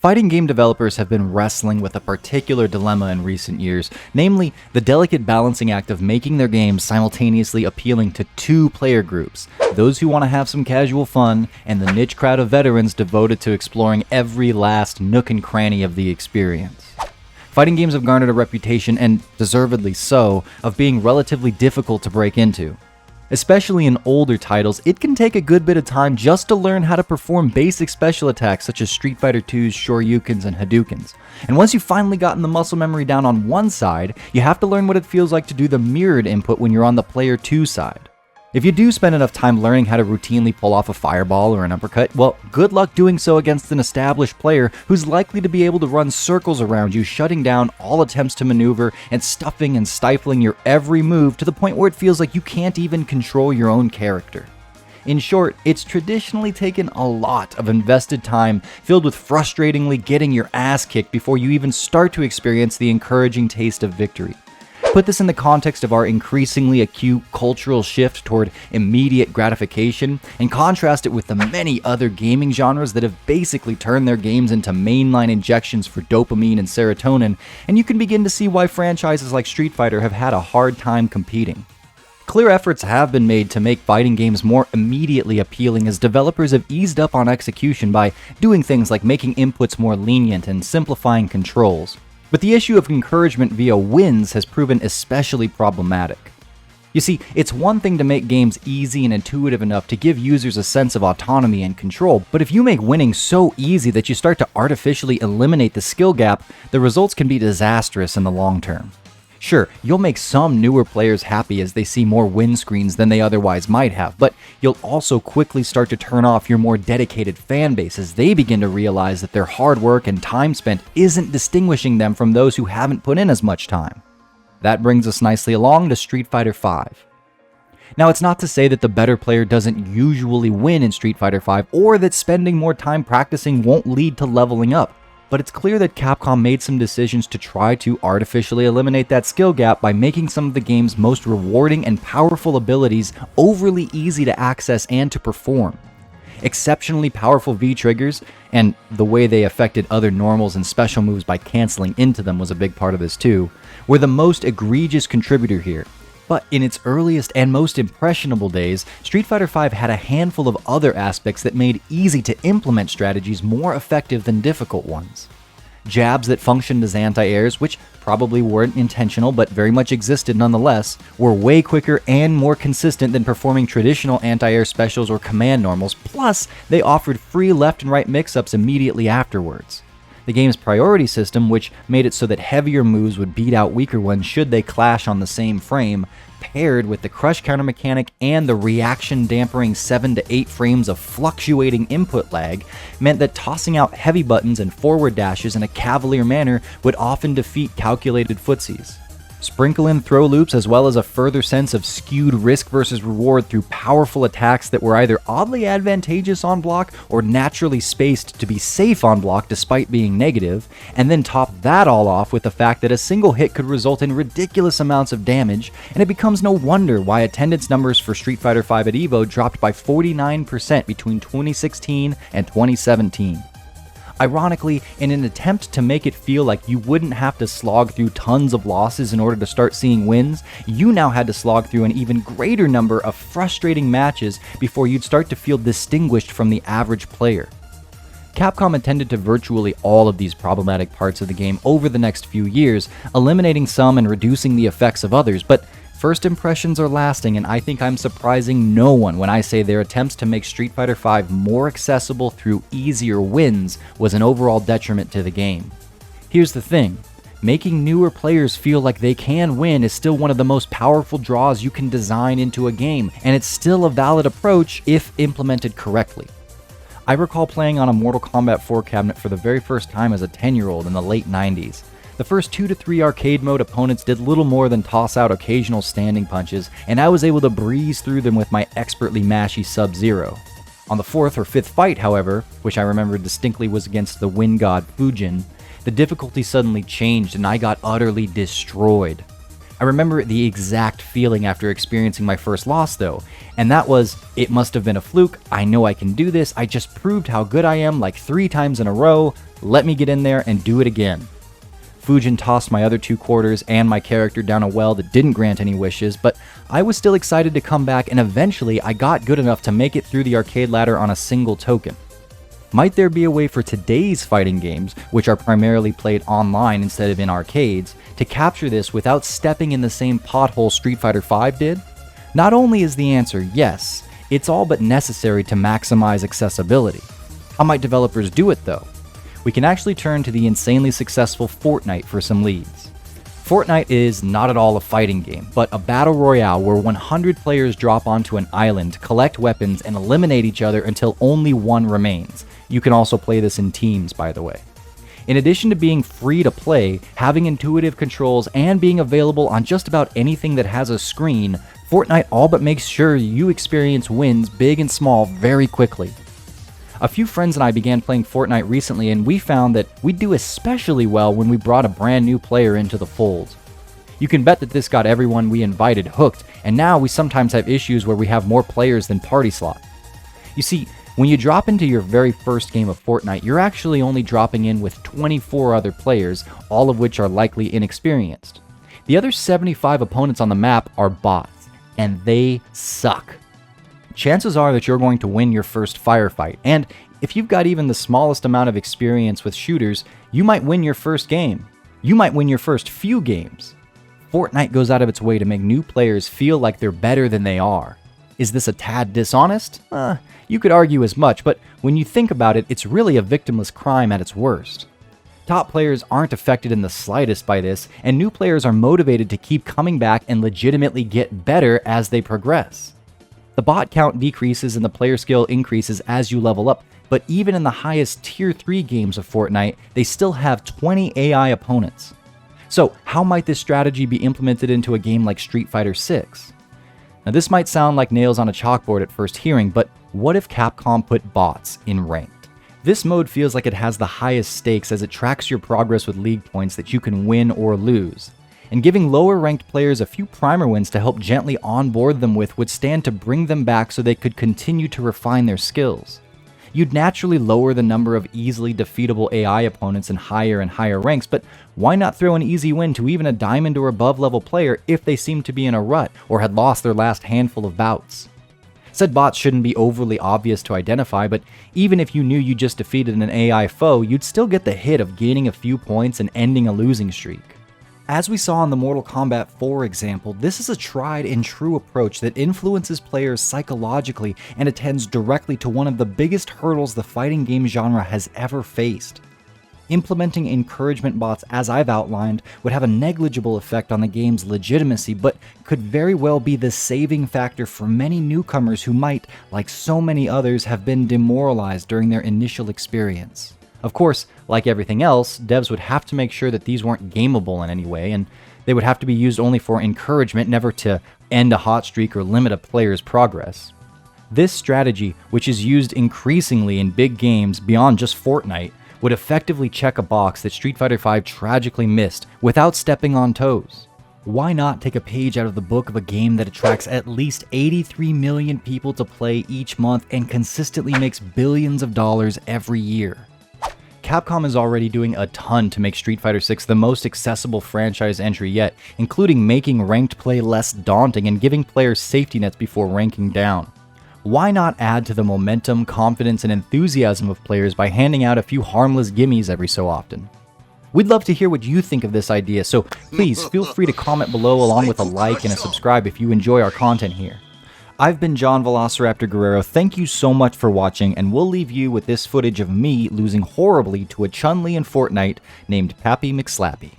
Fighting game developers have been wrestling with a particular dilemma in recent years, namely the delicate balancing act of making their games simultaneously appealing to two player groups, those who want to have some casual fun, and the niche crowd of veterans devoted to exploring every last nook and cranny of the experience. Fighting games have garnered a reputation, and deservedly so, of being relatively difficult to break into. Especially in older titles, it can take a good bit of time just to learn how to perform basic special attacks such as Street Fighter II's Shoryukens and Hadoukens. And once you've finally gotten the muscle memory down on one side, you have to learn what it feels like to do the mirrored input when you're on the player 2 side. If you do spend enough time learning how to routinely pull off a fireball or an uppercut, well, good luck doing so against an established player who's likely to be able to run circles around you, shutting down all attempts to maneuver and stuffing and stifling your every move to the point where it feels like you can't even control your own character. In short, it's traditionally taken a lot of invested time filled with frustratingly getting your ass kicked before you even start to experience the encouraging taste of victory. Put this in the context of our increasingly acute cultural shift toward immediate gratification, and contrast it with the many other gaming genres that have basically turned their games into mainline injections for dopamine and serotonin, and you can begin to see why franchises like Street Fighter have had a hard time competing. Clear efforts have been made to make fighting games more immediately appealing as developers have eased up on execution by doing things like making inputs more lenient and simplifying controls. But the issue of encouragement via wins has proven especially problematic. You see, it's one thing to make games easy and intuitive enough to give users a sense of autonomy and control, but if you make winning so easy that you start to artificially eliminate the skill gap, the results can be disastrous in the long term. Sure, you'll make some newer players happy as they see more win screens than they otherwise might have, but you'll also quickly start to turn off your more dedicated fan base as they begin to realize that their hard work and time spent isn't distinguishing them from those who haven't put in as much time. That brings us nicely along to Street Fighter V. Now, it's not to say that the better player doesn't usually win in Street Fighter V, or that spending more time practicing won't lead to leveling up. But it's clear that Capcom made some decisions to try to artificially eliminate that skill gap by making some of the game's most rewarding and powerful abilities overly easy to access and to perform. Exceptionally powerful V-triggers, and the way they affected other normals and special moves by canceling into them was a big part of this too, were the most egregious contributor here. But in its earliest and most impressionable days, Street Fighter V had a handful of other aspects that made easy to implement strategies more effective than difficult ones. Jabs that functioned as anti-airs, which probably weren't intentional but very much existed nonetheless, were way quicker and more consistent than performing traditional anti-air specials or command normals, plus they offered free left and right mix-ups immediately afterwards. The game's priority system, which made it so that heavier moves would beat out weaker ones should they clash on the same frame, paired with the crush counter mechanic and the reaction dampering 7 to 8 frames of fluctuating input lag, meant that tossing out heavy buttons and forward dashes in a cavalier manner would often defeat calculated footsies. Sprinkle in throw loops as well as a further sense of skewed risk versus reward through powerful attacks that were either oddly advantageous on block or naturally spaced to be safe on block despite being negative, and then top that all off with the fact that a single hit could result in ridiculous amounts of damage, and it becomes no wonder why attendance numbers for Street Fighter V at EVO dropped by 49% between 2016 and 2017. Ironically, in an attempt to make it feel like you wouldn't have to slog through tons of losses in order to start seeing wins, you now had to slog through an even greater number of frustrating matches before you'd start to feel distinguished from the average player. Capcom attended to virtually all of these problematic parts of the game over the next few years, eliminating some and reducing the effects of others, but first impressions are lasting, and I think I'm surprising no one when I say their attempts to make Street Fighter V more accessible through easier wins was an overall detriment to the game. Here's the thing, making newer players feel like they can win is still one of the most powerful draws you can design into a game, and it's still a valid approach if implemented correctly. I recall playing on a Mortal Kombat 4 cabinet for the very first time as a 10-year-old in the late 90s. The first 2 to 3 arcade mode opponents did little more than toss out occasional standing punches, and I was able to breeze through them with my expertly mashy Sub-Zero. On the 4th or 5th fight, however, which I remember distinctly was against the Wind God Fujin, the difficulty suddenly changed and I got utterly destroyed. I remember the exact feeling after experiencing my first loss though, and that was, it must have been a fluke, I know I can do this, I just proved how good I am like 3 times in a row, let me get in there and do it again. Fujin tossed my other 2 quarters and my character down a well that didn't grant any wishes, but I was still excited to come back, and eventually I got good enough to make it through the arcade ladder on a single token. Might there be a way for today's fighting games, which are primarily played online instead of in arcades, to capture this without stepping in the same pothole Street Fighter V did? Not only is the answer yes, it's all but necessary to maximize accessibility. How might developers do it though? We can actually turn to the insanely successful Fortnite for some leads. Fortnite is not at all a fighting game, but a battle royale where 100 players drop onto an island, collect weapons, and eliminate each other until only one remains. You can also play this in teams, by the way. In addition to being free to play, having intuitive controls, and being available on just about anything that has a screen, Fortnite all but makes sure you experience wins, big and small, very quickly. A few friends and I began playing Fortnite recently, and we found that we do especially well when we brought a brand new player into the fold. You can bet that this got everyone we invited hooked, and now we sometimes have issues where we have more players than party slots. You see, when you drop into your very first game of Fortnite, you're actually only dropping in with 24 other players, all of which are likely inexperienced. The other 75 opponents on the map are bots, and they suck. Chances are that you're going to win your first firefight, and if you've got even the smallest amount of experience with shooters, you might win your first game. You might win your first few games. Fortnite goes out of its way to make new players feel like they're better than they are. Is this a tad dishonest? You could argue as much, but when you think about it, it's really a victimless crime at its worst. Top players aren't affected in the slightest by this, and new players are motivated to keep coming back and legitimately get better as they progress. The bot count decreases and the player skill increases as you level up, but even in the highest tier 3 games of Fortnite, they still have 20 AI opponents. So how might this strategy be implemented into a game like Street Fighter VI? Now this might sound like nails on a chalkboard at first hearing, but what if Capcom put bots in ranked? This mode feels like it has the highest stakes as it tracks your progress with league points that you can win or lose. And giving lower ranked players a few primer wins to help gently onboard them with would stand to bring them back so they could continue to refine their skills. You'd naturally lower the number of easily defeatable AI opponents in higher and higher ranks, but why not throw an easy win to even a diamond or above level player if they seem to be in a rut or had lost their last handful of bouts? Said bots shouldn't be overly obvious to identify, but even if you knew you just defeated an AI foe, you'd still get the hit of gaining a few points and ending a losing streak. As we saw in the Mortal Kombat 4 example, this is a tried and true approach that influences players psychologically and attends directly to one of the biggest hurdles the fighting game genre has ever faced. Implementing encouragement bots, as I've outlined, would have a negligible effect on the game's legitimacy, but could very well be the saving factor for many newcomers who might, like so many others, have been demoralized during their initial experience. Of course, like everything else, devs would have to make sure that these weren't gameable in any way, and they would have to be used only for encouragement, never to end a hot streak or limit a player's progress. This strategy, which is used increasingly in big games beyond just Fortnite, would effectively check a box that Street Fighter V tragically missed without stepping on toes. Why not take a page out of the book of a game that attracts at least 83 million people to play each month and consistently makes billions of dollars every year? Capcom is already doing a ton to make Street Fighter VI the most accessible franchise entry yet, including making ranked play less daunting and giving players safety nets before ranking down. Why not add to the momentum, confidence, and enthusiasm of players by handing out a few harmless gimmies every so often? We'd love to hear what you think of this idea, so please feel free to comment below along with a like and a subscribe if you enjoy our content here. I've been John Velociraptor Guerrero, thank you so much for watching, and we'll leave you with this footage of me losing horribly to a Chun-Li in Fortnite named Pappy McSlappy.